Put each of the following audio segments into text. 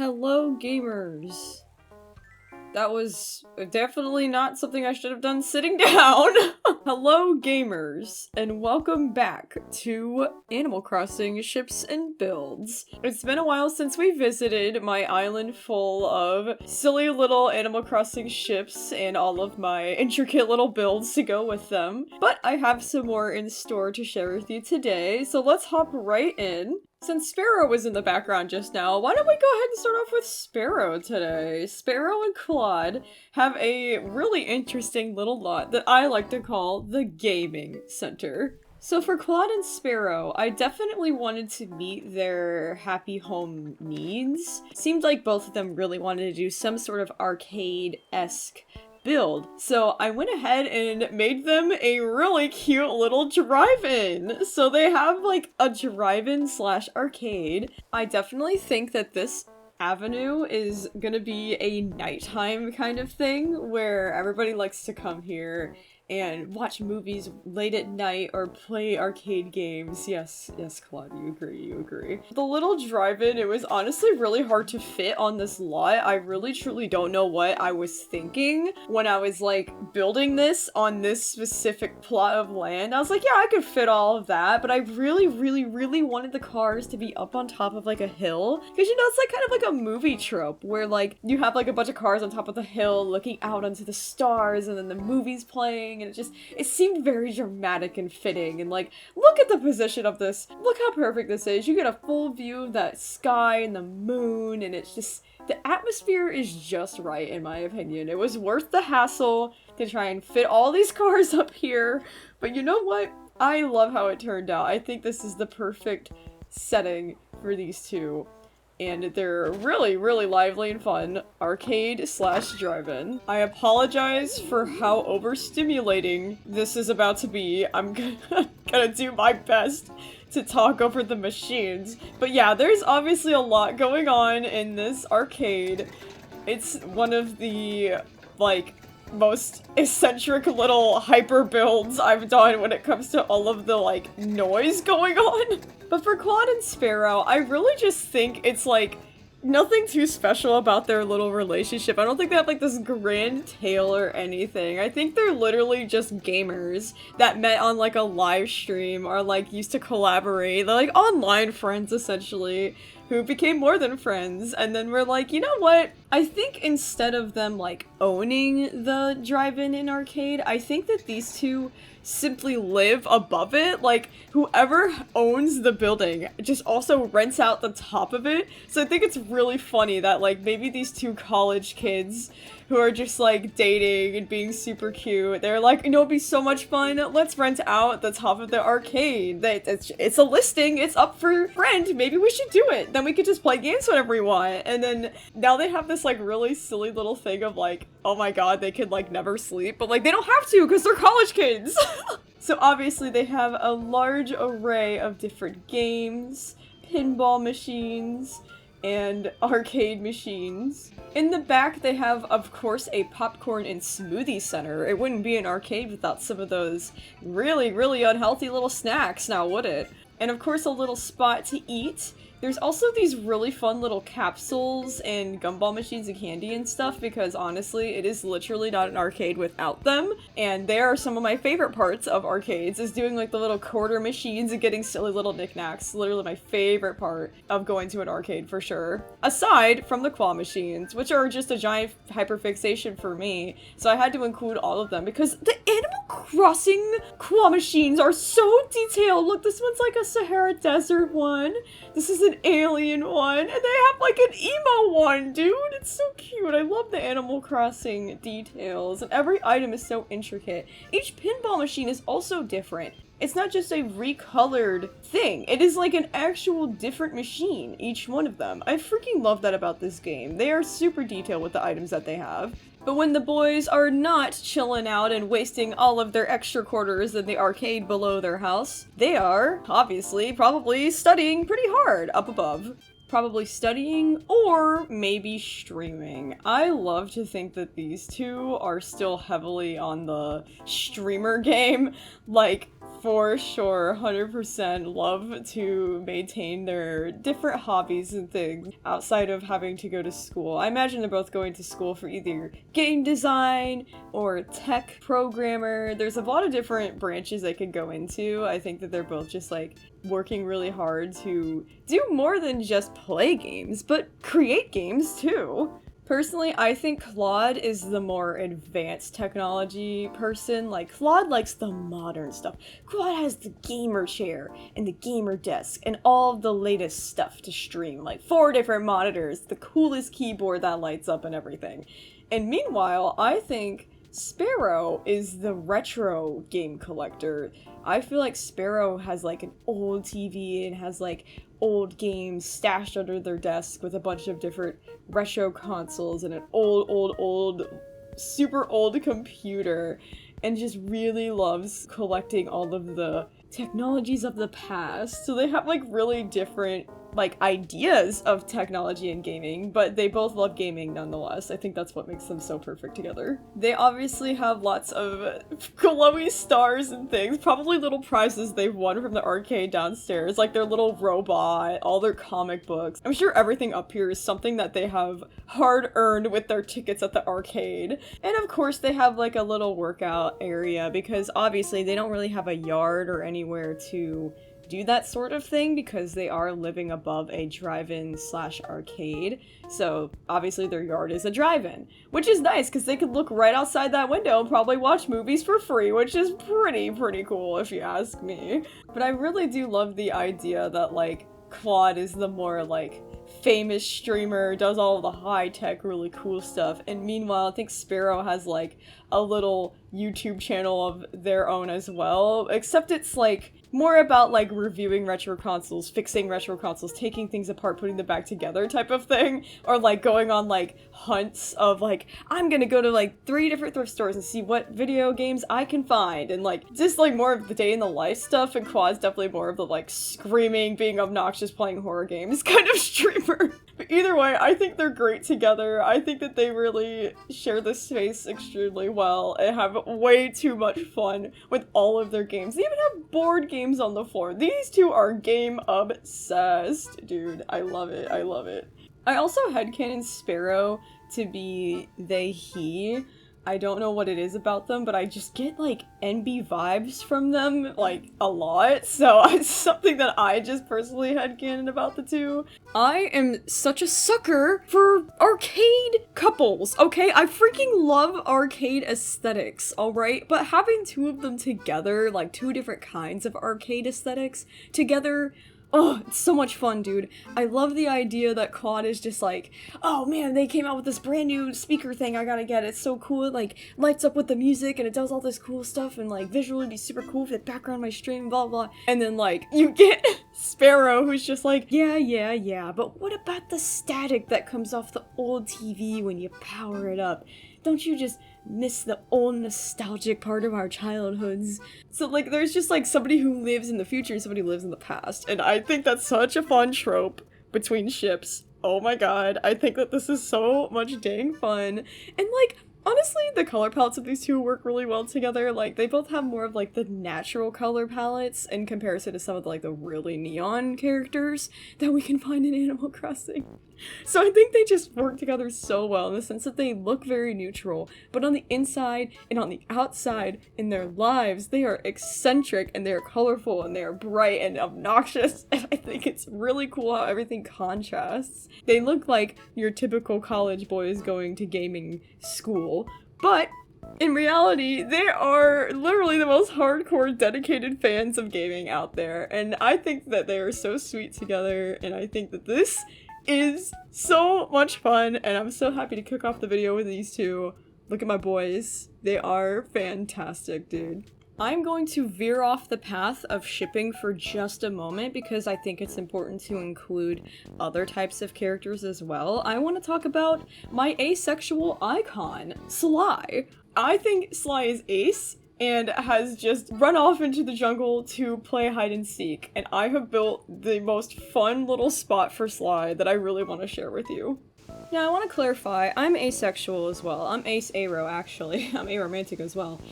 Hello, gamers. That was definitely not something I should have done sitting down. Hello, gamers, and welcome back to Animal Crossing Ships and Builds. It's been a while since we visited my island full of silly little Animal Crossing ships and all of my intricate little builds to go with them. But I have some more in store to share with you today, so let's hop right in. Since Sparrow was in the background just now, why don't we go ahead and start off with Sparrow today? Sparrow and Claude have a really interesting little lot that I like to call the Gaming Center. So for Claude and Sparrow, I definitely wanted to meet their happy home needs. Seemed like both of them really wanted to do some sort of arcade-esque build. So I went ahead and made them a really cute little drive-in. So they have like a drive-in slash arcade. I definitely think that this avenue is gonna be a nighttime kind of thing where everybody likes to come here and watch movies late at night or play arcade games. Yes, Claude, you agree. The little drive-in, it was honestly really hard to fit on this lot. I really truly don't know what I was thinking when I was like building this on this specific plot of land. I was like, yeah, I could fit all of that, but I really wanted the cars to be up on top of like a hill. Because you know, it's like kind of like a movie trope where like you have like a bunch of cars on top of the hill looking out onto the stars and then the movie's playing. And it seemed very dramatic and fitting, and like, look at the position of this, look how perfect this is. You get a full view of that sky and the moon, and it's just, the atmosphere is just right in my opinion. It was worth the hassle to try and fit all these cars up here, but you know what? I love how it turned out. I think this is the perfect setting for these two. And they're really lively and fun. Arcade slash drive-in. I apologize for how overstimulating this is about to be. I'm gonna do my best to talk over the machines. But yeah, there's obviously a lot going on in this arcade. It's one of the, like, most eccentric little hyper builds I've done when it comes to all of the like noise going on. But for Claude and Sparrow, I really just think it's like nothing too special about their little relationship. I don't think they have like this grand tale or anything. I think they're literally just gamers that met on like a live stream or like used to collaborate. They're like online friends essentially, who became more than friends, and then we're like, you know what? I think instead of them like owning the drive-in and arcade, I think that these two simply live above it. Like, whoever owns the building just also rents out the top of it. So I think it's really funny that like maybe these two college kids who are just like dating and being super cute, they're like, you know, it'd be so much fun, let's rent out the top of the arcade. It's a listing, it's up for rent, maybe we should do it, then we could just play games whenever we want. And then now they have this like really silly little thing of like, oh my god, they could like never sleep, but like they don't have to because they're college kids. So obviously they have a large array of different games, pinball machines, and arcade machines. In the back, they have, of course, a popcorn and smoothie center. It wouldn't be an arcade without some of those really unhealthy little snacks, now would it? And of course, a little spot to eat. There's also these really fun little capsules and gumball machines and candy and stuff, because honestly, it is literally not an arcade without them. And they are some of my favorite parts of arcades, is doing like the little quarter machines and getting silly little knickknacks. Literally my favorite part of going to an arcade for sure. Aside from the claw machines, which are just a giant hyperfixation for me. So I had to include all of them because the Animal Crossing claw machines are so detailed. Look, this one's like a Sahara Desert one. This is an alien one, and they have like an emo one, dude. It's so cute. I love the Animal Crossing details, and every item is so intricate. Each pinball machine is also different. It's not just a recolored thing. It is like an actual different machine, each one of them. I freaking love that about this game. They are super detailed with the items that they have. But when the boys are not chilling out and wasting all of their extra quarters in the arcade below their house, they are, obviously, probably studying pretty hard up above. Probably studying or maybe streaming. I love to think that these two are still heavily on the streamer game. Like, For sure, 100% love to maintain their different hobbies and things outside of having to go to school. I imagine they're both going to school for either game design or tech programmer. There's a lot of different branches they could go into. I think that they're both just like working really hard to do more than just play games, but create games too. Personally, I think Claude is the more advanced technology person. Like, Claude likes the modern stuff. Claude has the gamer chair and the gamer desk and all of the latest stuff to stream. Like, 4 different monitors, the coolest keyboard that lights up and everything. And meanwhile, I think Sparrow is the retro game collector. I feel like Sparrow has like an old TV and has like old games stashed under their desk with a bunch of different retro consoles and an old, super old computer, and just really loves collecting all of the technologies of the past. So they have like really different like ideas of technology and gaming, but they both love gaming nonetheless. I think that's what makes them so perfect together. They obviously have lots of glowy stars and things, probably little prizes they've won from the arcade downstairs, like their little robot, all their comic books. I'm sure everything up here is something that they have hard earned with their tickets at the arcade. And of course they have like a little workout area because obviously they don't really have a yard or anywhere to do that sort of thing because they are living above a drive-in slash arcade. So obviously their yard is a drive-in, which is nice because they could look right outside that window and probably watch movies for free, which is pretty cool if you ask me. But I really do love the idea that like Claude is the more like famous streamer, does all the high-tech really cool stuff, and meanwhile I think Sparrow has like a little YouTube channel of their own as well, except it's like more about like reviewing retro consoles, fixing retro consoles, taking things apart, putting them back together type of thing, or like going on like hunts of like, I'm gonna go to like 3 different thrift stores and see what video games I can find, and like just like more of the day in the life stuff. And Quad's definitely more of the like screaming, being obnoxious, playing horror games kind of streamer. But either way, I think they're great together. I think that they really share the space extremely well and have way too much fun with all of their games. They even have board games on the floor. These two are game obsessed, dude. I love it. I love it. I also headcanon Sparrow to be they, he. I don't know what it is about them, but I just get like NB vibes from them like a lot. So it's something that I just personally headcanon about the two. I am such a sucker for arcade couples, okay? I freaking love arcade aesthetics, alright? But having 2 of them together, like 2 different kinds of arcade aesthetics together, oh, it's so much fun, dude. I love the idea that Claude is just like, oh man, they came out with this brand new speaker thing I gotta get. It's so cool. It like lights up with the music and it does all this cool stuff and like visually be super cool for the background of my stream, blah blah. And then like you get Sparrow who's just like, yeah, but what about the static that comes off the old TV when you power it up? Don't you just miss the old nostalgic part of our childhoods? So like there's just like somebody who lives in the future and somebody who lives in the past, and I think that's such a fun trope between ships. Oh my god, I think that this is so much dang fun. And like honestly, the color palettes of these two work really well together. Like, they both have more of, like, the natural color palettes in comparison to some of, the really neon characters that we can find in Animal Crossing. So I think they just work together so well in the sense that they look very neutral, but on the inside and on the outside in their lives, they are eccentric and they are colorful and they are bright and obnoxious, and I think it's really cool how everything contrasts. They look like your typical college boys going to gaming school, but in reality, they are literally the most hardcore, dedicated fans of gaming out there, and I think that they are so sweet together, and I think that this is so much fun, and I'm so happy to kick off the video with these two. Look at my boys. They are fantastic, dude. I'm going to veer off the path of shipping for just a moment because I think it's important to include other types of characters as well. I want to talk about my asexual icon, Sly. I think Sly is ace and has just run off into the jungle to play hide and seek, and I have built the most fun little spot for Sly that I really want to share with you. Now I want to clarify, I'm asexual as well. I'm ace-aro actually. I'm aromantic as well.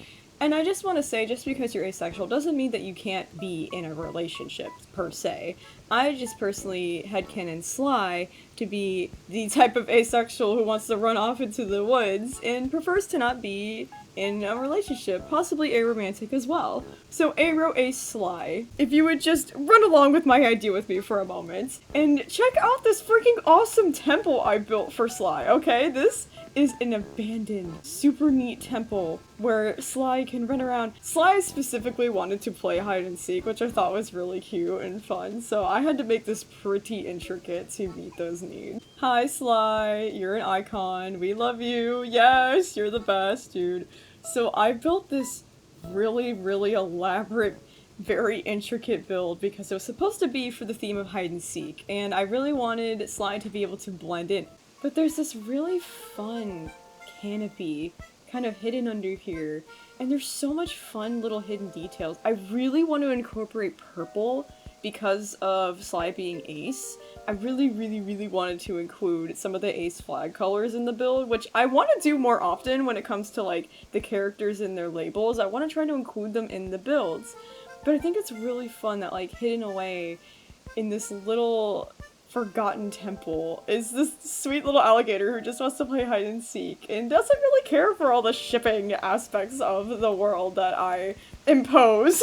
And I just want to say, just because you're asexual doesn't mean that you can't be in a relationship, per se. I just personally headcanon Sly to be the type of asexual who wants to run off into the woods and prefers to not be in a relationship, possibly aromantic as well. So Ace Sly, if you would just run along with my idea with me for a moment, and check out this freaking awesome temple I built for Sly, okay? This is an abandoned, super neat temple where Sly can run around. Sly specifically wanted to play hide and seek, which I thought was really cute and fun, so I had to make this pretty intricate to meet those needs. Hi Sly, you're an icon, we love you, yes, you're the best, dude. So I built this really, really elaborate, very intricate build because it was supposed to be for the theme of hide and seek, and I really wanted Sly to be able to blend in. But there's this really fun canopy kind of hidden under here, and there's so much fun little hidden details. I really want to incorporate purple because of Sly being ace. I really, really, really wanted to include some of the ace flag colors in the build, which I want to do more often when it comes to like the characters and their labels. I want to try to include them in the builds. But I think it's really fun that like hidden away in this little forgotten temple is this sweet little alligator who just wants to play hide and seek and doesn't really care for all the shipping aspects of the world that I impose.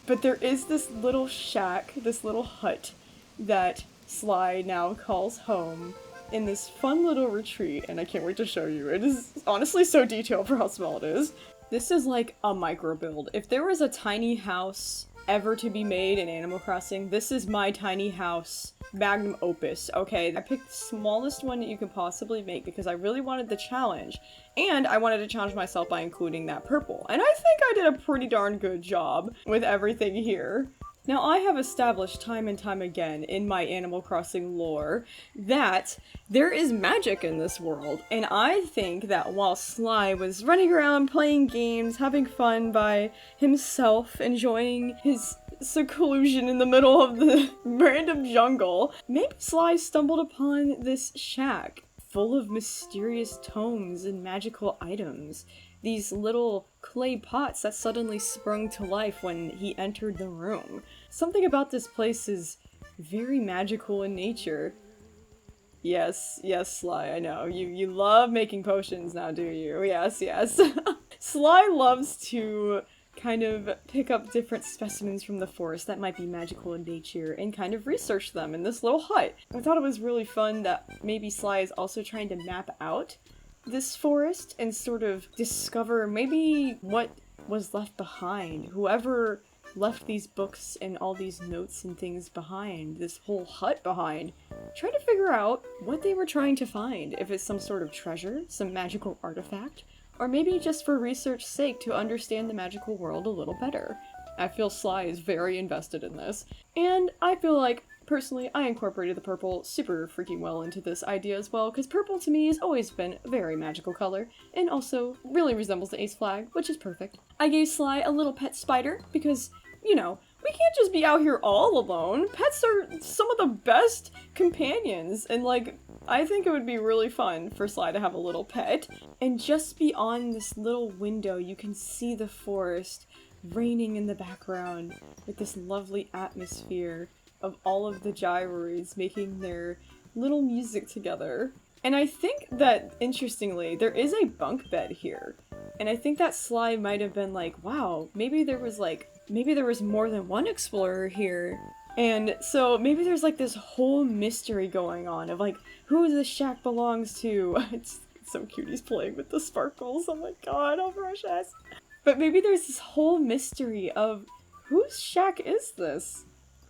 But there is this little shack, this little hut that Sly now calls home in this fun little retreat, and I can't wait to show you. It is honestly so detailed for how small it is. This is like a micro build. If there was a tiny house ever to be made in Animal Crossing, this is my tiny house magnum opus, okay? I picked the smallest one that you could possibly make because I really wanted the challenge, and I wanted to challenge myself by including that purple, and I think I did a pretty darn good job with everything here. Now, I have established time and time again in my Animal Crossing lore that there is magic in this world, and I think that while Sly was running around playing games, having fun by himself, enjoying his seclusion in the middle of the random jungle, maybe Sly stumbled upon this shack full of mysterious tomes and magical items. These little clay pots that suddenly sprung to life when he entered the room. Something about this place is very magical in nature. Yes, Sly, I know. You love making potions now, do you? Yes. Sly loves to kind of pick up different specimens from the forest that might be magical in nature and kind of research them in this little hut. I thought it was really fun that maybe Sly is also trying to map out this forest and sort of discover maybe what was left behind. Whoever left these books and all these notes and things behind, this whole hut behind, try to figure out what they were trying to find. If it's some sort of treasure, some magical artifact, or maybe just for research's sake to understand the magical world a little better. I feel Sly is very invested in this, and I feel like personally, I incorporated the purple super freaking well into this idea as well, because purple to me has always been a very magical color, and also really resembles the ace flag, which is perfect. I gave Sly a little pet spider, because, you know, we can't just be out here all alone. Pets are some of the best companions, and like, I think it would be really fun for Sly to have a little pet. And just beyond this little window, you can see the forest raining in the background with this lovely atmosphere of all of the gyroids making their little music together. And I think that, interestingly, there is a bunk bed here. And I think that Sly might have been like, wow, maybe there was more than one explorer here. And so maybe there's like this whole mystery going on of like, who this shack belongs to. It's so cute, he's playing with the sparkles, oh my god, how precious. But maybe there's this whole mystery of, whose shack is this?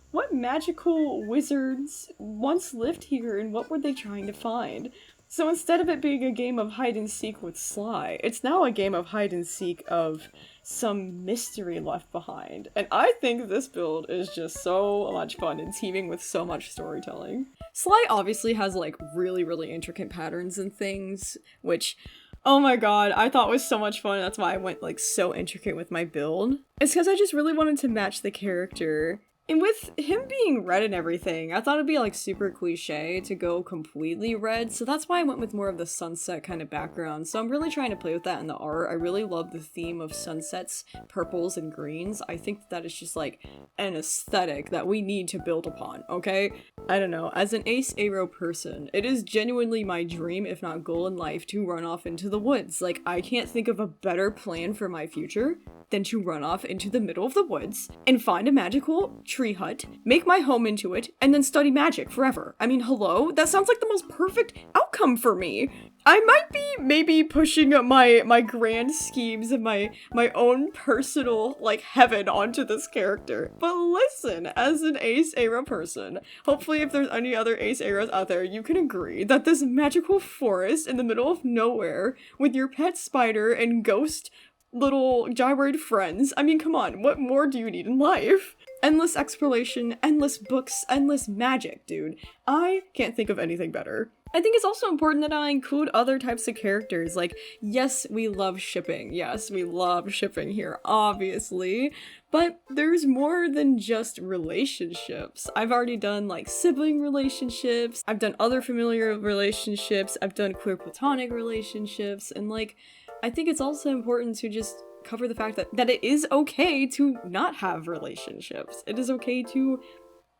What magical wizards once lived here and what were they trying to find? So instead of it being a game of hide and seek with Sly, it's now a game of hide and seek of some mystery left behind. And I think this build is just so much fun and teeming with so much storytelling. Sly obviously has like really, really intricate patterns and things, which, oh my god, I thought was so much fun. That's why I went like so intricate with my build. It's because I just really wanted to match the character And with him being red and everything, I thought it'd be like super cliche to go completely red, so that's why I went with more of the sunset kind of background. So I'm really trying to play with that in the art. I really love the theme of sunsets, purples, and greens. I think that is just like an aesthetic that we need to build upon, okay? I don't know, as an Ace Arrow person, it is genuinely my dream, if not goal in life, to run off into the woods. Like, I can't think of a better plan for my future than to run off into the middle of the woods and find a magical tree hut, make my home into it, and then study magic forever. I mean, hello? That sounds like the most perfect outcome for me. I might be maybe pushing my grand schemes and my own personal, like, heaven onto this character. But listen, as an Ace Arrow person, hopefully if there's any other Ace Arrows out there, you can agree that this magical forest in the middle of nowhere with your pet spider and ghost little gyroid friends, I mean, come on, what more do you need in life? Endless exploration, endless books, endless magic, dude. I can't think of anything better. I think it's also important that I include other types of characters. Like, yes, we love shipping. Yes, we love shipping here, obviously. But there's more than just relationships. I've already done, like, sibling relationships. I've done other familiar relationships. I've done queer platonic relationships. And, like, I think it's also important to just cover the fact that it is okay to not have relationships. It is okay to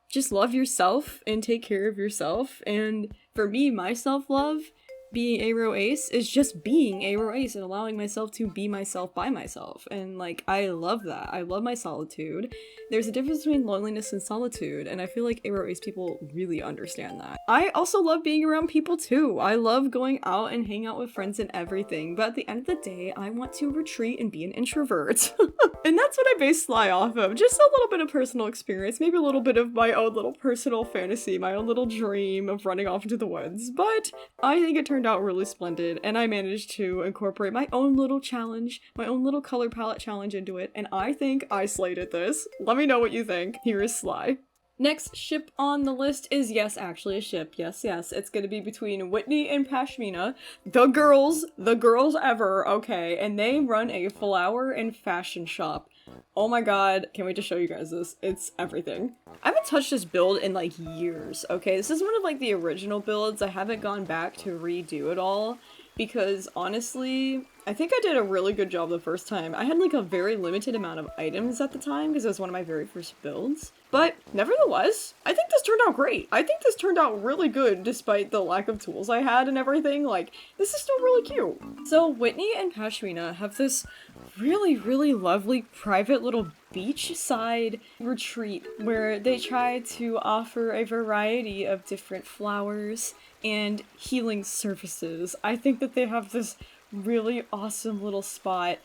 just love yourself and take care of yourself. And for me, my self-love, being Arrow Ace, is just being Arrow Ace and allowing myself to be myself by myself. And, like, I love that. I love my solitude. There's a difference between loneliness and solitude, and I feel like Arrow Ace people really understand that. I also love being around people too. I love going out and hang out with friends and everything, but at the end of the day, I want to retreat and be an introvert. And that's what I base Sly off of. Just a little bit of personal experience, maybe a little bit of my own little personal fantasy, my own little dream of running off into the woods. But I think it turned out really splendid, and I managed to incorporate my own little challenge, my own little color palette challenge into it, and I think I slayed at this. Let me know what you think. Here is Sly. Next ship on the list is, yes, actually a ship. Yes, it's gonna be between Whitney and Pashmina. The girls ever, okay, and they run a flower and fashion shop. Oh my god, can't wait to show you guys this. It's everything. I haven't touched this build in like years, okay? This is one of like the original builds. I haven't gone back to redo it all because honestly, I think I did a really good job the first time. I had like a very limited amount of items at the time because it was one of my very first builds. But nevertheless, I think this turned out great. I think this turned out really good despite the lack of tools I had and everything. Like, this is still really cute. So Whitney and Pashmina have this really lovely private little beachside retreat where they try to offer a variety of different flowers and healing services. I think that they have this really awesome little spot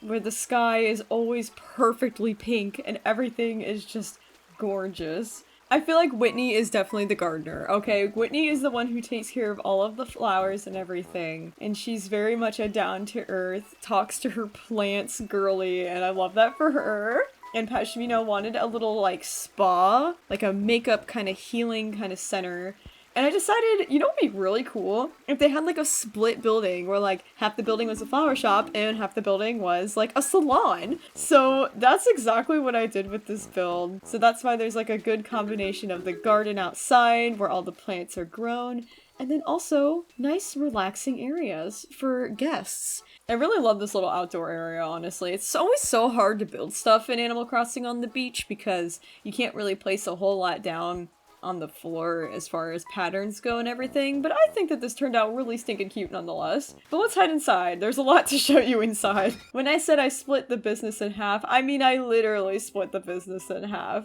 where the sky is always perfectly pink and everything is just gorgeous. I feel like Whitney is definitely the gardener, okay? Whitney is the one who takes care of all of the flowers and everything, and she's very much a down-to-earth, talks to her plants girly, and I love that for her. And Pashmina wanted a little, like, spa, like a makeup kind of healing kind of center. And I decided, you know what would be really cool? If they had like a split building where like half the building was a flower shop and half the building was like a salon. So that's exactly what I did with this build. So that's why there's like a good combination of the garden outside where all the plants are grown. And then also nice relaxing areas for guests. I really love this little outdoor area, honestly. It's always so hard to build stuff in Animal Crossing on the beach because you can't really place a whole lot down on the floor as far as patterns go and everything, but I think that this turned out really stinking cute nonetheless. But let's head inside. There's a lot to show you inside. When I said I split the business in half, I mean I literally split the business in half.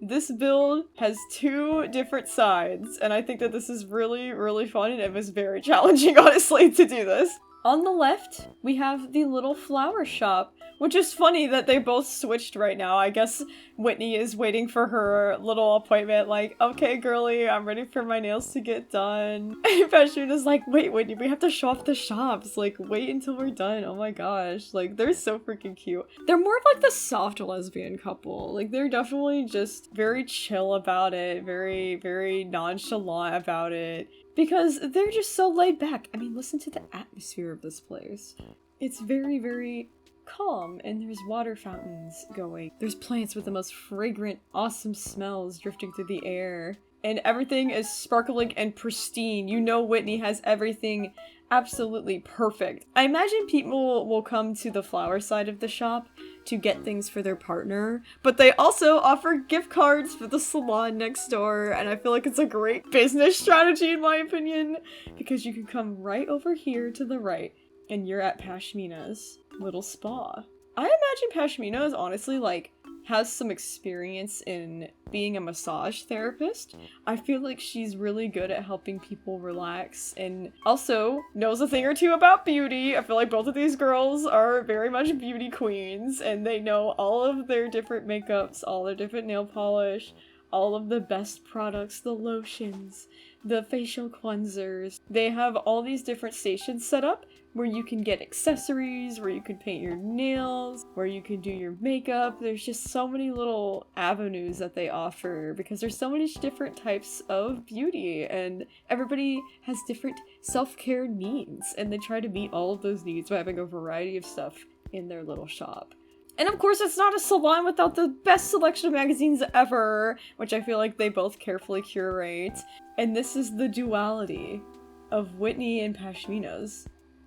This build has two different sides, and I think that this is really fun, and it was very challenging, honestly, to do this. On the left, we have the little flower shop, which is funny that they both switched right now. I guess Whitney is waiting for her little appointment, like, okay, girly, I'm ready for my nails to get done. And Pashmina's like, wait, Whitney, we have to show off the shops. Like, wait until we're done. Oh my gosh. Like, they're so freaking cute. They're more of like the soft lesbian couple. Like, they're definitely just very chill about it, very nonchalant about it. Because they're just so laid back. I mean, listen to the atmosphere of this place. It's very calm, and there's water fountains going. There's plants with the most fragrant, awesome smells drifting through the air. And everything is sparkling and pristine. You know Whitney has everything absolutely perfect. I imagine people will come to the flower side of the shop to get things for their partner, but they also offer gift cards for the salon next door, and I feel like it's a great business strategy in my opinion, because you can come right over here to the right, and you're at Pashmina's little spa. I imagine Pashmina is honestly like has some experience in being a massage therapist. I feel like she's really good at helping people relax and also knows a thing or two about beauty. I feel like both of these girls are very much beauty queens and they know all of their different makeups, all their different nail polish, all of the best products, the lotions, the facial cleansers. They have all these different stations set up where you can get accessories, where you can paint your nails, where you can do your makeup. There's just so many little avenues that they offer because there's so many different types of beauty and everybody has different self-care needs and they try to meet all of those needs by having a variety of stuff in their little shop. And of course, it's not a salon without the best selection of magazines ever, which I feel like they both carefully curate. And this is the duality of Whitney and Pashmina's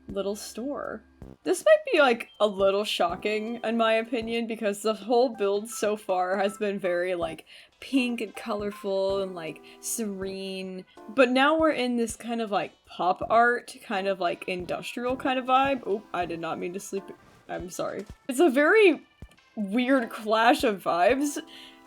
little store. This might be like a little shocking in my opinion because the whole build so far has been very like pink and colorful and like serene, but now we're in this kind of like pop art, kind of like industrial kind of vibe. Oh, I did not mean to sleep. I'm sorry. It's a very weird clash of vibes.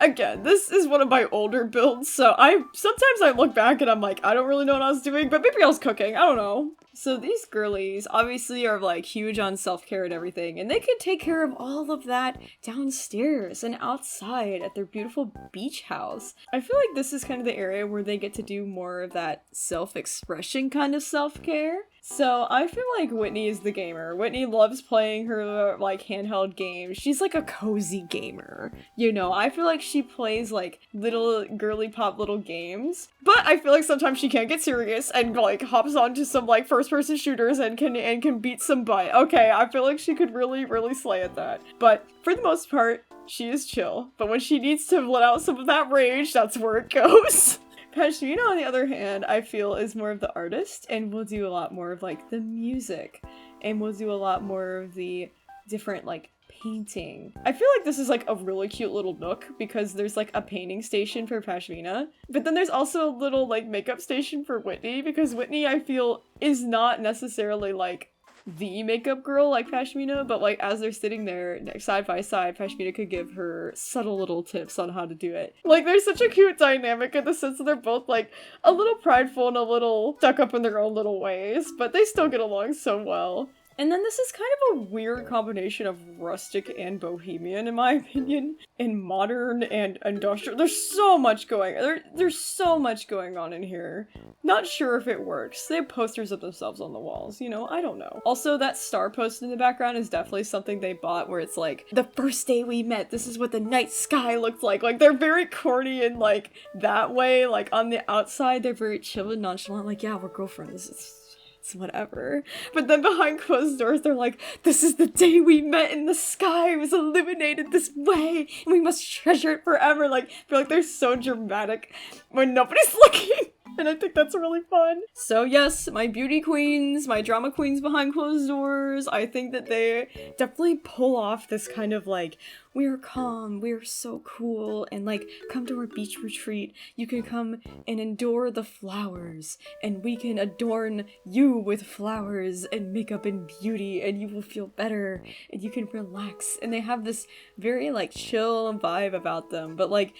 Again, this is one of my older builds, so sometimes I look back and I'm like, I don't really know what I was doing, but maybe I was cooking, I don't know. So these girlies obviously are like huge on self-care and everything, and they can take care of all of that downstairs and outside at their beautiful beach house. I feel like this is kind of the area where they get to do more of that self-expression kind of self-care. So I feel like Whitney is the gamer. Whitney loves playing her like handheld games. She's like a cozy gamer. You know, I feel like she plays like little girly pop little games. But I feel like sometimes she can't get serious and like hops onto some like first person shooters and can beat some butt. Okay, I feel like she could really slay at that. But for the most part, she is chill. But when she needs to let out some of that rage, that's where it goes. Pashmina, on the other hand, I feel is more of the artist and will do a lot more of like the music and will do a lot more of the different like painting. I feel like this is like a really cute little nook because there's like a painting station for Pashmina, but then there's also a little like makeup station for Whitney because Whitney I feel is not necessarily like the makeup girl like Pashmina, but like as they're sitting there side by side, Pashmina could give her subtle little tips on how to do it. Like there's such a cute dynamic in the sense that they're both like a little prideful and a little stuck up in their own little ways, but they still get along so well. And then this is kind of a weird combination of rustic and bohemian in my opinion, and modern and industrial. There's so much there's so much going on in here. Not sure if it works. They have posters of themselves on the walls, you know, I don't know. Also, that star post in the background is definitely something they bought where it's like, the first day we met, this is what the night sky looked like. Like, they're very corny in like that way. Like on the outside, they're very chill and nonchalant. Like, yeah, we're girlfriends. It's whatever. But then behind closed doors, they're like, this is the day we met in the sky. It was illuminated this way and we must treasure it forever. Like, I feel like they're so dramatic when nobody's looking. And I think that's really fun. So yes, my beauty queens, my drama queens behind closed doors, I think that they definitely pull off this kind of like, we're calm, we're so cool, and like, come to our beach retreat. You can come and adore the flowers, and we can adorn you with flowers and makeup and beauty, and you will feel better, and you can relax. And they have this very like chill vibe about them, but like,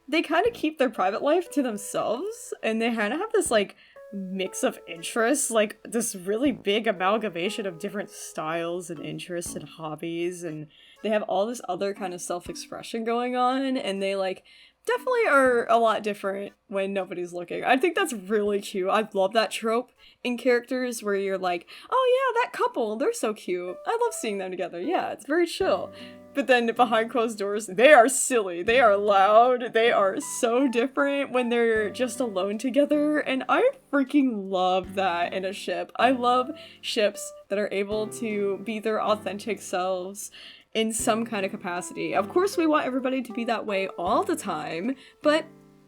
they kind of keep their private life to themselves, and they kind of have this, like, mix of interests, like, this really big amalgamation of different styles and interests and hobbies, and they have all this other kind of self-expression going on, and they, like, definitely are a lot different when nobody's looking. I think that's really cute. I love that trope in characters where you're like, oh yeah, that couple, they're so cute. I love seeing them together. Yeah, it's very chill. But then behind closed doors, they are silly, they are loud, they are so different when they're just alone together, and I freaking love that in a ship. I love ships that are able to be their authentic selves in some kind of capacity. Of course, we want everybody to be that way all the time, but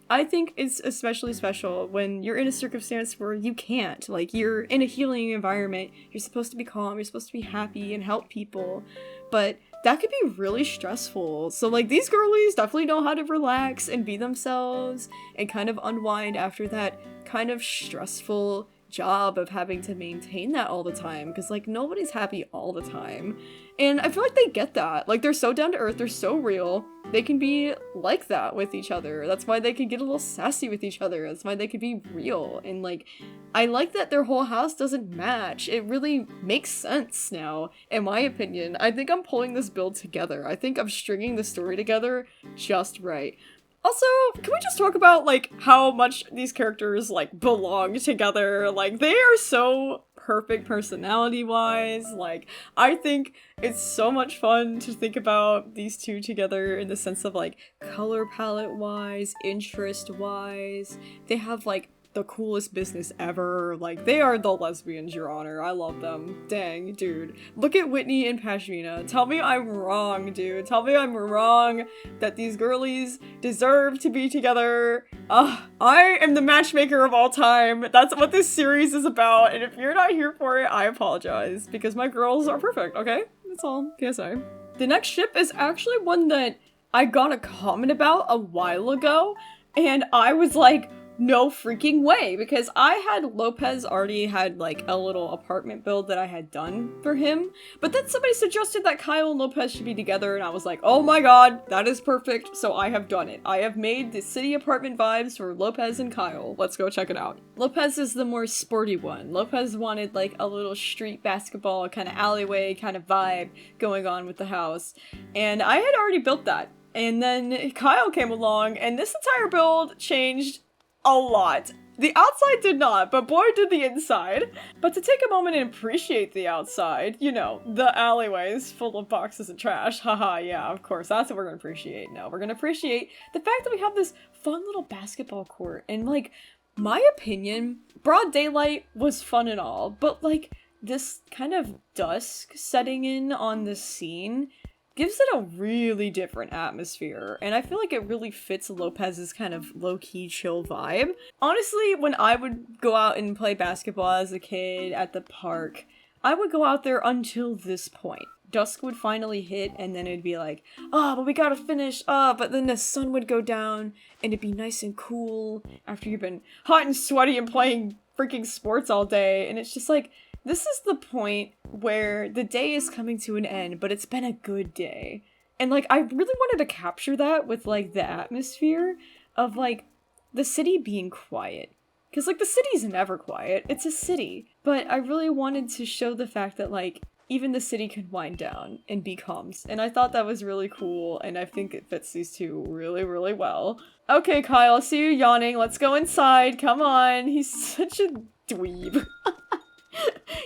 I think it's especially special when you're in a circumstance where you can't. Like, you're in a healing environment, you're supposed to be calm, you're supposed to be happy and help people, but that could be really stressful. So, like, these girlies definitely know how to relax and be themselves and kind of unwind after that kind of stressful job of having to maintain that all the time, because, like, nobody's happy all the time. And I feel like they get that. Like, they're so down to earth, they're so real. They can be like that with each other. That's why they can get a little sassy with each other. That's why they can be real. And, like, I like that their whole house doesn't match. It really makes sense now, in my opinion. I think I'm pulling this build together. I think I'm stringing the story together just right. Also, can we just talk about, like, how much these characters, like, belong together? Like, they are so perfect personality-wise. Like, I think it's so much fun to think about these two together in the sense of, like, color palette-wise, interest-wise. They have, like, the coolest business ever. Like, they are the lesbians, Your Honor. I love them. Dang, dude. Look at Whitney and Pashmina. Tell me I'm wrong, dude. Tell me I'm wrong that these girlies deserve to be together. I am the matchmaker of all time. That's what this series is about, and if you're not here for it, I apologize, because my girls are perfect, okay? That's all. PSA. The next ship is actually one that I got a comment about a while ago, and I was like, no freaking way, because I had Lopez already had, like, a little apartment build that I had done for him, but then somebody suggested that Kyle and Lopez should be together, and I was like, oh my god, that is perfect, so I have done it. I have made the city apartment vibes for Lopez and Kyle. Let's go check it out. Lopez is the more sporty one. Lopez wanted, like, a little street basketball kind of alleyway kind of vibe going on with the house, and I had already built that. And then Kyle came along, and this entire build changed a lot. The outside did not, but boy did the inside. But to take a moment and appreciate the outside, you know, the alleyways full of boxes of trash, haha, yeah, of course, that's what we're gonna appreciate. No, we're gonna appreciate the fact that we have this fun little basketball court, and, like, my opinion, broad daylight was fun and all, but, like, this kind of dusk setting in on this scene gives it a really different atmosphere, and I feel like it really fits Lopez's kind of low-key chill vibe. Honestly, when I would go out and play basketball as a kid at the park, I would go out there until this point. Dusk would finally hit, and then it'd be like, oh, but we gotta finish, but then the sun would go down, and it'd be nice and cool after you've been hot and sweaty and playing freaking sports all day, and it's just like, this is the point where the day is coming to an end, but it's been a good day. And, like, I really wanted to capture that with, like, the atmosphere of, like, the city being quiet. Because, like, the city's never quiet. It's a city. But I really wanted to show the fact that, like, even the city can wind down and be calm. And I thought that was really cool, and I think it fits these two really, really well. Okay, Kyle, I see you yawning. Let's go inside. Come on. He's such a dweeb.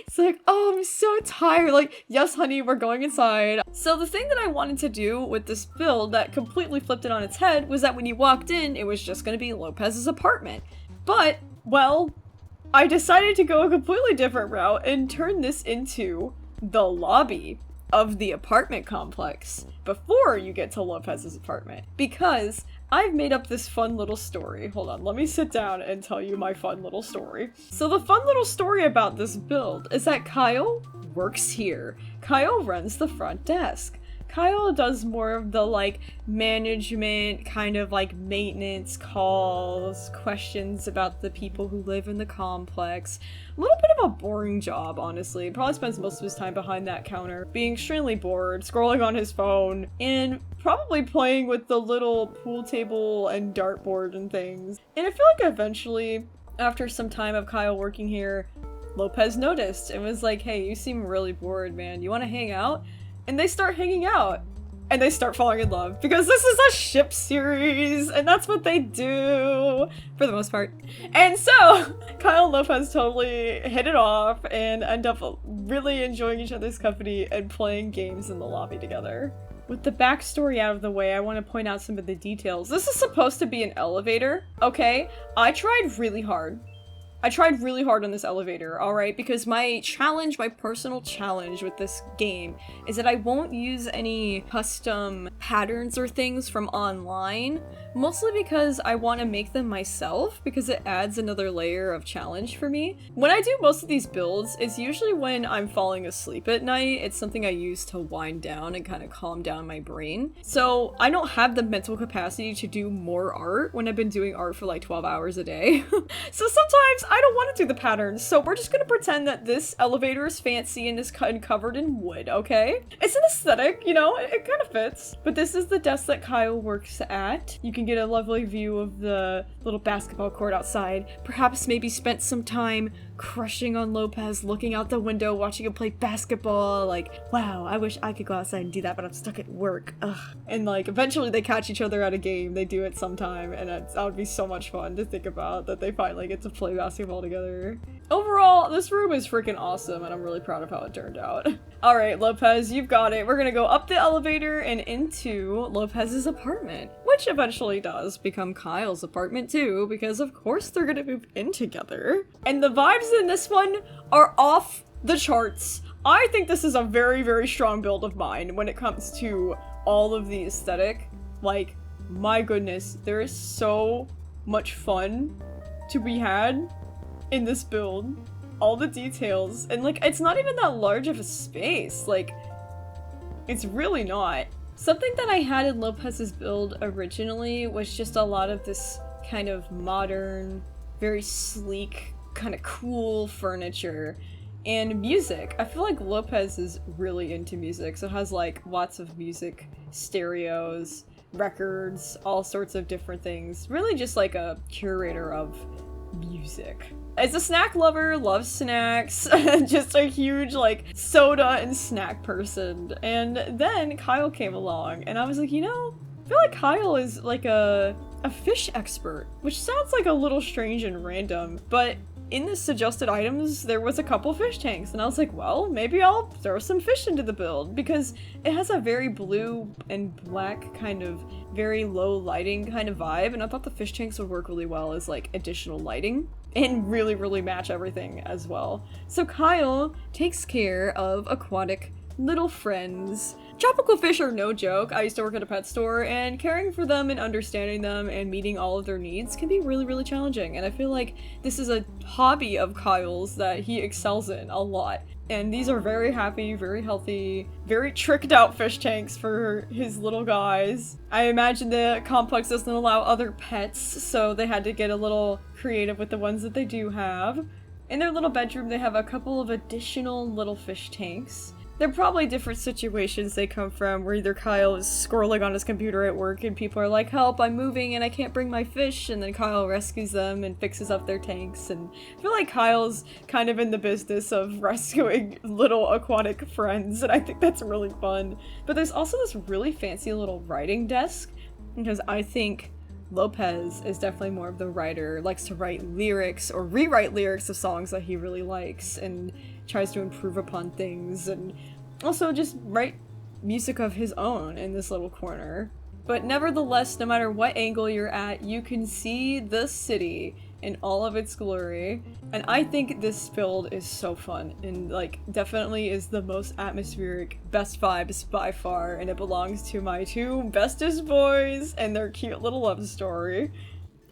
It's like, oh, I'm so tired. Like, yes, honey, we're going inside. So the thing that I wanted to do with this build that completely flipped it on its head was that when you walked in, it was just going to be Lopez's apartment. But, well, I decided to go a completely different route and turn this into the lobby of the apartment complex before you get to Lopez's apartment, because I've made up this fun little story. Hold on, let me sit down and tell you my fun little story. So the fun little story about this build is that Kyle works here. Kyle runs the front desk. Kyle does more of the, like, management, kind of, like, maintenance calls, questions about the people who live in the complex. A little bit of a boring job, honestly. Probably spends most of his time behind that counter, being extremely bored, scrolling on his phone, and probably playing with the little pool table and dartboard and things. And I feel like eventually, after some time of Kyle working here, Lopez noticed and was like, hey, you seem really bored, man. You want to hang out? And they start hanging out, and they start falling in love, because this is a ship series, and that's what they do, for the most part. And so, Kyle and Lopez totally hit it off, and end up really enjoying each other's company, and playing games in the lobby together. With the backstory out of the way, I want to point out some of the details. This is supposed to be an elevator, okay? I tried really hard on this elevator, alright? Because my personal challenge with this game is that I won't use any custom patterns or things from online, mostly because I want to make them myself, because it adds another layer of challenge for me. When I do most of these builds, it's usually when I'm falling asleep at night. It's something I use to wind down and kind of calm down my brain. So I don't have the mental capacity to do more art when I've been doing art for like 12 hours a day. So sometimes I don't want to do the patterns, so we're just gonna pretend that this elevator is fancy and is covered in wood, okay? It's an aesthetic, you know, it kind of fits. But this is the desk that Kyle works at. You can get a lovely view of the little basketball court outside. Perhaps maybe spent some time crushing on Lopez, looking out the window, watching him play basketball, like, wow, I wish I could go outside and do that, but I'm stuck at work, ugh. And like, eventually they catch each other at a game, they do it sometime, and that would be so much fun to think about, that they finally get to play basketball together. Overall, this room is freaking awesome, and I'm really proud of how it turned out. Alright, Lopez, you've got it. We're gonna go up the elevator and into Lopez's apartment, which eventually does become Kyle's apartment too, because of course they're gonna move in together. And the vibes in this one are off the charts. I think this is a very, very strong build of mine when it comes to all of the aesthetic. Like, my goodness, there is so much fun to be had in this build. All the details, and like, it's not even that large of a space. Like, it's really not. Something that I had in Lopez's build originally was just a lot of this kind of modern, very sleek, kind of cool furniture and music. I feel like Lopez is really into music, so it has like lots of music, stereos, records, all sorts of different things. Really just like a curator of music. As a snack lover, loves snacks, just a huge like soda and snack person. And then Kyle came along and I was like, you know, I feel like Kyle is like a fish expert, which sounds like a little strange and random, but in the suggested items, there was a couple fish tanks, and I was like, well, maybe I'll throw some fish into the build, because it has a very blue and black kind of very low lighting kind of vibe, and I thought the fish tanks would work really well as like additional lighting, and really, really match everything as well. So Kyle takes care of aquatic little friends. Tropical fish are no joke. I used to work at a pet store, and caring for them and understanding them and meeting all of their needs can be really, really challenging. And I feel like this is a hobby of Kyle's that he excels in a lot. And these are very happy, very healthy, very tricked out fish tanks for his little guys. I imagine the complex doesn't allow other pets, so they had to get a little creative with the ones that they do have. In their little bedroom, they have a couple of additional little fish tanks. They're probably different situations they come from, where either Kyle is scrolling on his computer at work and people are like, help, I'm moving and I can't bring my fish, and then Kyle rescues them and fixes up their tanks. And I feel like Kyle's kind of in the business of rescuing little aquatic friends, and I think that's really fun. But there's also this really fancy little writing desk, because I think Lopez is definitely more of the writer, likes to write lyrics or rewrite lyrics of songs that he really likes, and tries to improve upon things, and also just write music of his own in this little corner. But nevertheless, no matter what angle you're at, you can see the city in all of its glory. And I think this build is so fun, and like definitely is the most atmospheric, best vibes by far, and it belongs to my two bestest boys and their cute little love story.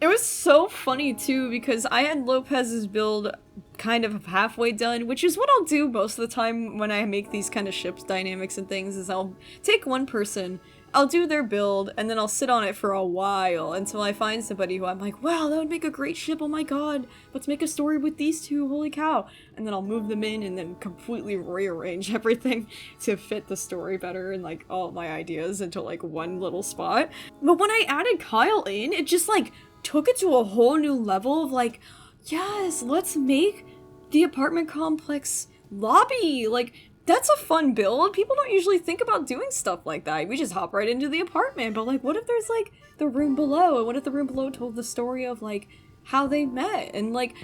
It was so funny too, because I had Lopez's build kind of halfway done, which is what I'll do most of the time when I make these kind of ships dynamics and things, is I'll take one person, I'll do their build, and then I'll sit on it for a while until I find somebody who I'm like, wow, that would make a great ship, oh my god, let's make a story with these two, holy cow. And then I'll move them in and then completely rearrange everything to fit the story better and like all my ideas into like one little spot. But when I added Kyle in, it just like took it to a whole new level of like, yes, let's make the apartment complex lobby. Like, that's a fun build. People don't usually think about doing stuff like that. We just hop right into the apartment. But like, what if there's like the room below? And what if the room below told the story of like how they met? And like,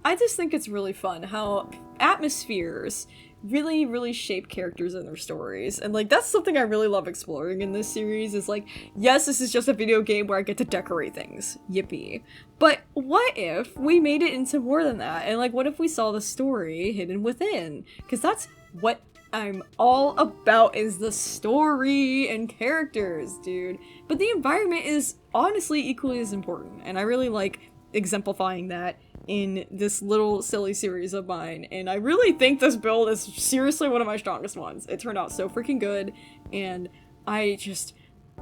I just think it's really fun how atmospheres really, really shape characters and their stories. And like, that's something I really love exploring in this series is like, yes, this is just a video game where I get to decorate things. Yippee. But what if we made it into more than that? And like, what if we saw the story hidden within? Because that's what I'm all about, is the story and characters, dude. But the environment is honestly equally as important. And I really like exemplifying that in this little silly series of mine, and I really think this build is seriously one of my strongest ones. It turned out so freaking good, and I just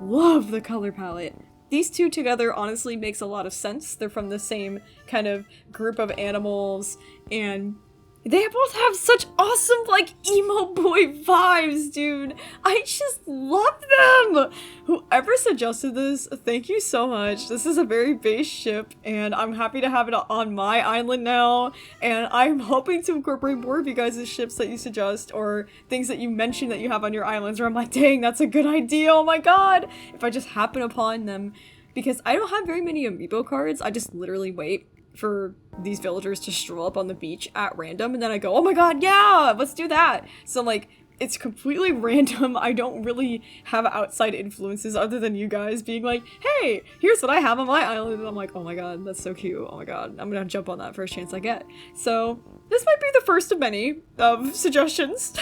love the color palette. These two together honestly makes a lot of sense. They're from the same kind of group of animals, and they both have such awesome, like, emo boy vibes, dude. I just love them! Whoever suggested this, thank you so much. This is a very base ship, and I'm happy to have it on my island now, and I'm hoping to incorporate more of you guys' ships that you suggest, or things that you mention that you have on your islands, where I'm like, dang, that's a good idea, oh my god! If I just happen upon them. Because I don't have very many amiibo cards, I just literally wait for these villagers to stroll up on the beach at random, and then I go, oh my god, yeah, let's do that! So like, it's completely random. I don't really have outside influences other than you guys being like, hey, here's what I have on my island, and I'm like, oh my god, that's so cute, oh my god, I'm gonna jump on that first chance I get. So this might be the first of many suggestions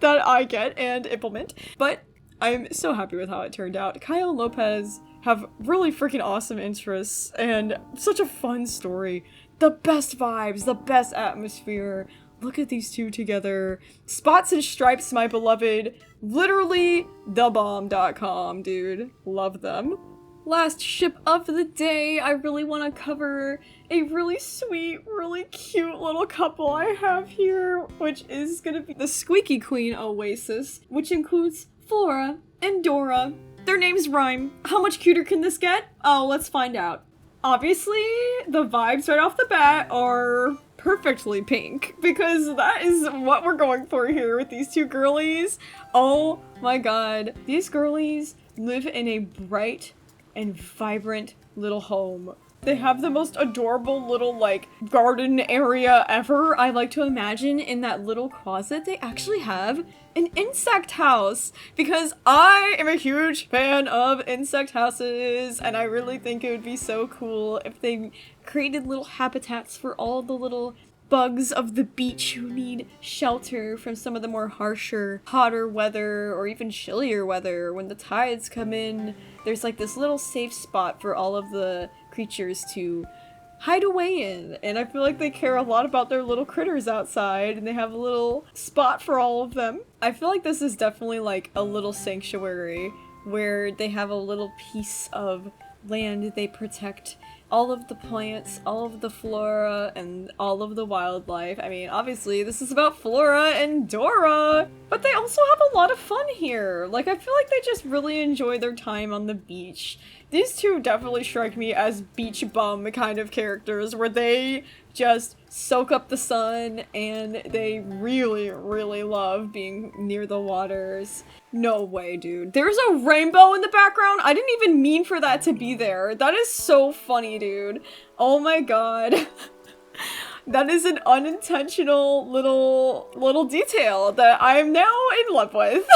that I get and implement, but I'm so happy with how it turned out. Kyle and Lopez have really freaking awesome interests and such a fun story. The best vibes, the best atmosphere. Look at these two together. Spots and Stripes, my beloved. Literally thebomb.com, dude. Love them. Last ship of the day, I really want to cover a really sweet, really cute little couple I have here, which is gonna be the Squeaky Queen Oasis, which includes Flora and Dora. Their names rhyme. How much cuter can this get? Oh, let's find out. Obviously, the vibes right off the bat are perfectly pink, because that is what we're going for here with these two girlies. Oh my god. These girlies live in a bright and vibrant little home. They have the most adorable little, like, garden area ever. I like to imagine in that little closet they actually have an insect house, because I am a huge fan of insect houses, and I really think it would be so cool if they created little habitats for all the little bugs of the beach who need shelter from some of the more harsher, hotter weather, or even chillier weather. When the tides come in, there's like this little safe spot for all of the creatures to hide away in, and I feel like they care a lot about their little critters outside, and they have a little spot for all of them. I feel like this is definitely like a little sanctuary where they have a little piece of land they protect. All of the plants, all of the flora, and all of the wildlife. I mean, obviously, this is about Flora and Dora, but they also have a lot of fun here. Like, I feel like they just really enjoy their time on the beach. These two definitely strike me as beach bum kind of characters, where they just soak up the sun, and they really, really love being near the waters. No way, dude. There's a rainbow in the background? I didn't even mean for that to be there. That is so funny, dude. Oh my god. That is an unintentional little detail that I am now in love with.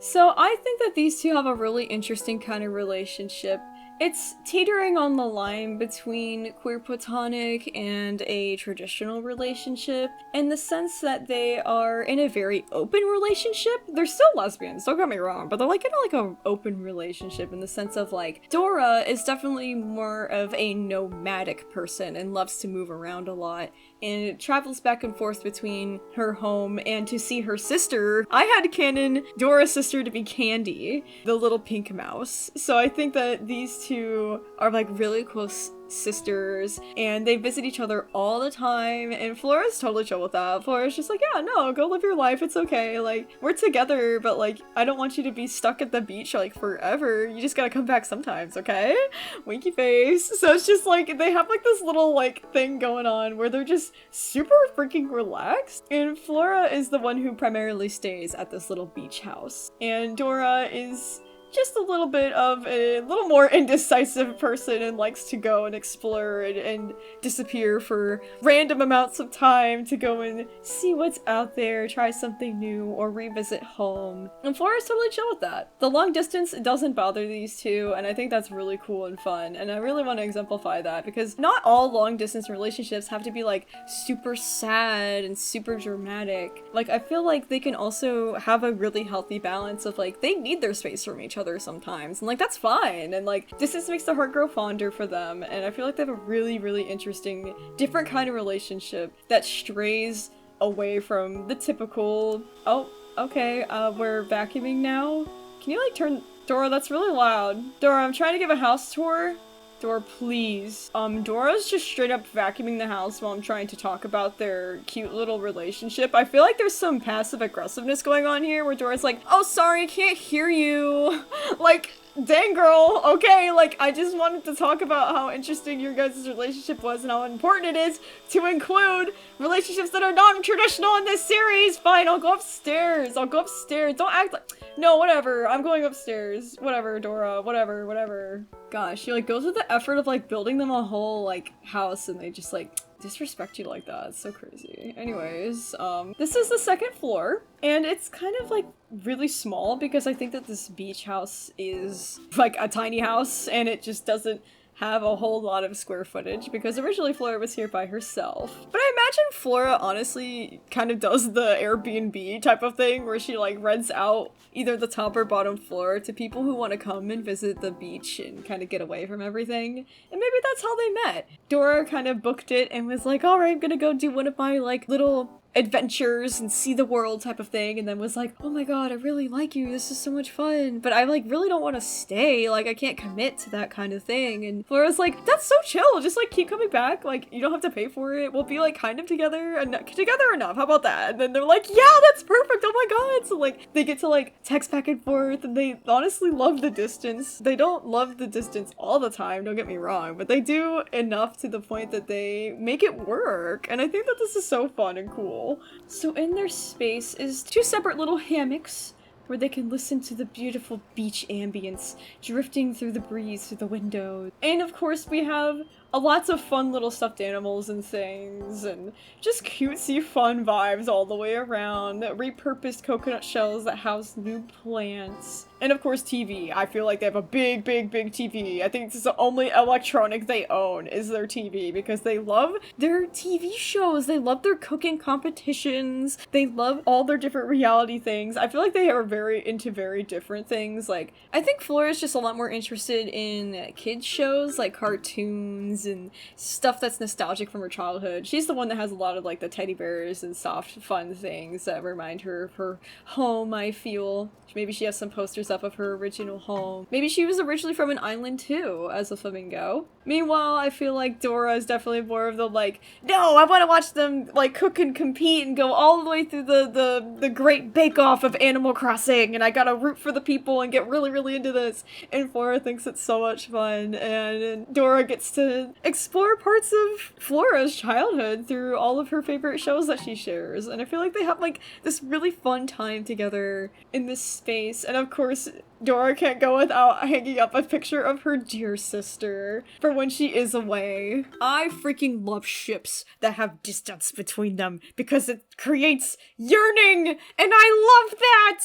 So I think that these two have a really interesting kind of relationship. It's teetering on the line between queer platonic and a traditional relationship, in the sense that they are in a very open relationship. They're still lesbians, don't get me wrong, but they're like in an open relationship in the sense of like, Dora is definitely more of a nomadic person and loves to move around a lot, and travels back and forth between her home and to see her sister. I had canon Dora's sister to be Candy, the little pink mouse. So I think that these two are like really close sisters, and they visit each other all the time, and Flora's totally chill with that. Flora's just like, yeah, no, go live your life, it's okay, like, we're together, but like, I don't want you to be stuck at the beach like forever, you just gotta come back sometimes, okay? Winky face. So it's just like, they have like this little like thing going on where they're just super freaking relaxed, and Flora is the one who primarily stays at this little beach house, and Dora is just a little bit of a little more indecisive person and likes to go and explore and disappear for random amounts of time to go and see what's out there, try something new, or revisit home. And Flora's totally chill with that. The long distance doesn't bother these two, and I think that's really cool and fun, and I really want to exemplify that because not all long distance relationships have to be like super sad and super dramatic. Like, I feel like they can also have a really healthy balance of like, they need their space from each other sometimes, and like, that's fine, and like, distance makes the heart grow fonder for them, and I feel like they have a really, really interesting, different kind of relationship that strays away from the typical, oh, okay, we're vacuuming now? Can you like turn, Dora, that's really loud. Dora, I'm trying to give a house tour. Dora, please. Dora's just straight up vacuuming the house while I'm trying to talk about their cute little relationship. I feel like there's some passive aggressiveness going on here where Dora's like, oh, sorry, can't hear you. Like, dang girl, okay, like, I just wanted to talk about how interesting your guys' relationship was and how important it is to include relationships that are non-traditional in this series. Fine, I'll go upstairs. I'll go upstairs. Don't act like, no, whatever, I'm going upstairs. Whatever, Dora, whatever. Gosh, she like goes through the effort of like building them a whole like house and they just like disrespect you like that. It's so crazy. Anyways, this is the second floor and it's kind of like really small because I think that this beach house is like a tiny house and it just doesn't have a whole lot of square footage because originally Flora was here by herself. But I imagine Flora honestly kind of does the Airbnb type of thing where she like rents out either the top or bottom floor to people who want to come and visit the beach and kind of get away from everything. And maybe that's how they met. Dora kind of booked it and was like, all right, I'm gonna go do one of my like little adventures and see the world type of thing, and then was like, oh my god, I really like you, this is so much fun, but I like really don't want to stay, like I can't commit to that kind of thing. And Flora's like, that's so chill, just like keep coming back, like you don't have to pay for it, we'll be like kind of together enough, how about that? And then they're like, yeah, that's perfect, oh my god. So like they get to like text back and forth and they honestly love the distance. They don't love the distance all the time, don't get me wrong, but they do enough to the point that they make it work, and I think that this is so fun and cool. So in their space is two separate little hammocks where they can listen to the beautiful beach ambience drifting through the breeze through the window. And of course we have lots of fun little stuffed animals and things, and just cutesy fun vibes all the way around. Repurposed coconut shells that house new plants. And of course TV. I feel like they have a big TV. I think this is the only electronic they own is their TV because they love their TV shows. They love their cooking competitions. They love all their different reality things. I feel like they are very into very different things. Like, I think Flora's just a lot more interested in kids shows like cartoons and stuff that's nostalgic from her childhood. She's the one that has a lot of like the teddy bears and soft fun things that remind her of her home, I feel. Maybe she has some posters up of her original home. Maybe she was originally from an island too, as a flamingo. Meanwhile, I feel like Dora is definitely more of the like, no, I want to watch them like cook and compete and go all the way through the great bake-off of Animal Crossing, and I gotta root for the people and get really into this. And Flora thinks it's so much fun, and Dora gets to explore parts of Flora's childhood through all of her favorite shows that she shares. And I feel like they have like this really fun time together in this space. And of course, Dora can't go without hanging up a picture of her dear sister for when she is away. I freaking love ships that have distance between them because it creates yearning, and I love that!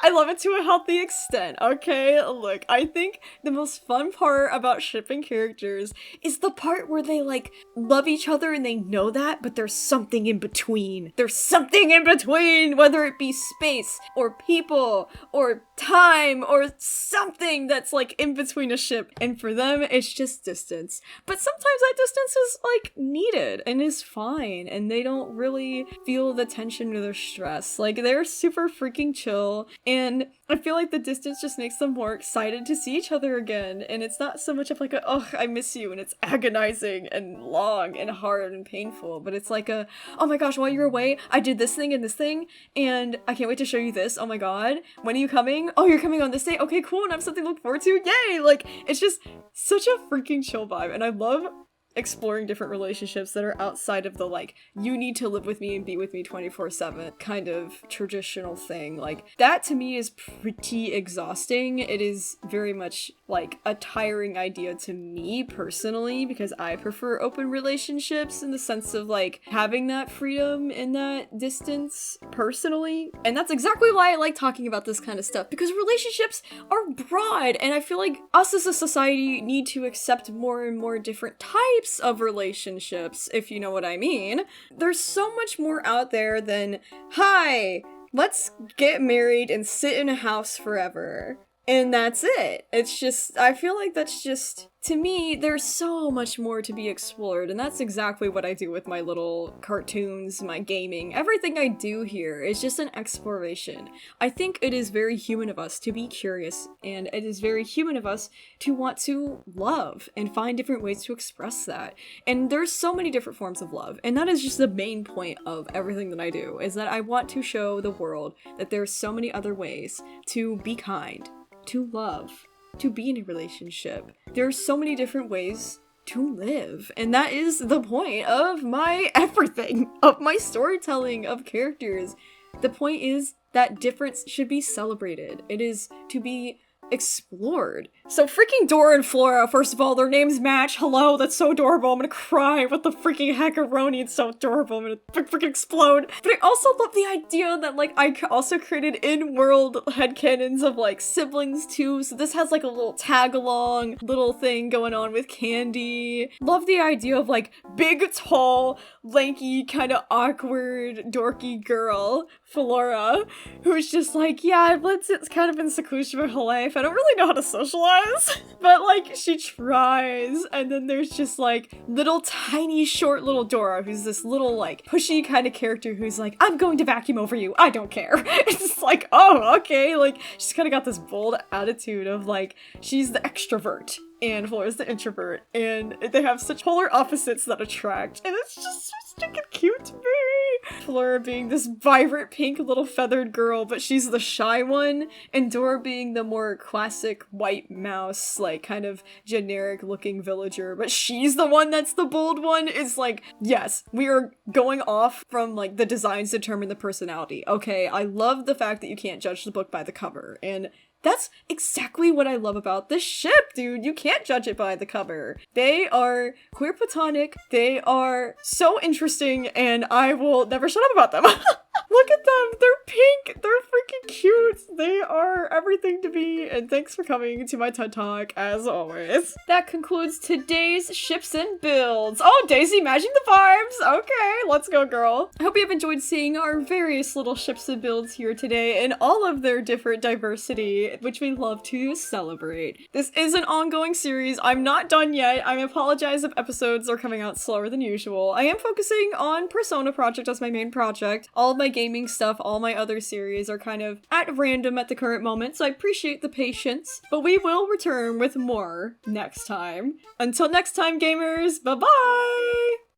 I love it to a healthy extent, okay? Look, I think the most fun part about shipping characters is the part where they, like, love each other and they know that, but there's something in between. There's something in between, whether it be space, or people, or time, or something that's, like, in between a ship. And for them, it's just distance. But sometimes that distance is, like, needed and is fine, and they don't really feel the tension or the stress. Like, they're super freaking chill. And I feel like the distance just makes them more excited to see each other again, and it's not so much of like a, oh, I miss you, and it's agonizing and long and hard and painful, but it's like a, oh my gosh, while you're away, I did this thing, and I can't wait to show you this, oh my god, when are you coming? Oh, you're coming on this day? Okay, cool, and I have something to look forward to, yay! Like, it's just such a freaking chill vibe, and I love exploring different relationships that are outside of the, like, you need to live with me and be with me 24/7 kind of traditional thing. Like, that to me is pretty exhausting. It is very much, like, a tiring idea to me personally, because I prefer open relationships in the sense of, like, having that freedom in that distance personally. And that's exactly why I like talking about this kind of stuff, because relationships are broad, and I feel like us as a society need to accept more and more different types of relationships, if you know what I mean. There's so much more out there than, hi, let's get married and sit in a house forever. And that's it. It's just, I feel like that's just, to me, there's so much more to be explored, and that's exactly what I do with my little cartoons, my gaming. Everything I do here is just an exploration. I think it is very human of us to be curious, and it is very human of us to want to love and find different ways to express that. And there's so many different forms of love, and that is just the main point of everything that I do, is that I want to show the world that there's so many other ways to be kind, to love, to be in a relationship. There are so many different ways to live, and that is the point of my everything, of my storytelling, of characters. The point is that difference should be celebrated. It is to be explored. So freaking Dora and Flora, first of all, their names match. Hello, that's so adorable. I'm gonna cry. What the freaking hackaroni? It's so adorable. I'm gonna freaking explode. But I also love the idea that, like, I also created in-world headcanons of, like, siblings too. So this has, like, a little tag-along little thing going on with Candy. Love the idea of, like, big, tall, lanky, kind of awkward, dorky girl, Flora, who's just like, yeah, it's kind of in seclusion of her life. I don't really know how to socialize, but, like, she tries. And then there's just, like, little tiny short little Dora, who's this little, like, pushy kind of character who's like, I'm going to vacuum over you, I don't care. It's just like, oh, okay. Like, she's kind of got this bold attitude of, like, she's the extrovert and Flora's the introvert, and they have such polar opposites that attract, and it's just so stinking cute to me. Flora being this vibrant pink little feathered girl, but she's the shy one, and Dora being the more classic white mouse, like, kind of generic looking villager, but she's the one that's the bold one. It's like, yes, we are going off from, like, the designs determine the personality. Okay, I love the fact that you can't judge the book by the cover, and that's exactly what I love about this ship, dude. You can't judge it by the cover. They are queer platonic, they are so interesting, and I will never shut up about them. Look at them, they're pink, they're freaking cute, they are everything to me, and thanks for coming to my TED Talk, as always. That concludes today's ships and builds. Oh, Daisy matching the vibes! Okay, let's go, girl. I hope you have enjoyed seeing our various little ships and builds here today, and all of their different diversity, which we love to celebrate. This is an ongoing series. I'm not done yet. I apologize if episodes are coming out slower than usual. I am focusing on Persona Project as my main project. All of my gaming stuff, all my other series are kind of at random at the current moment, so I appreciate the patience, but we will return with more next time. Until next time, gamers, bye-bye!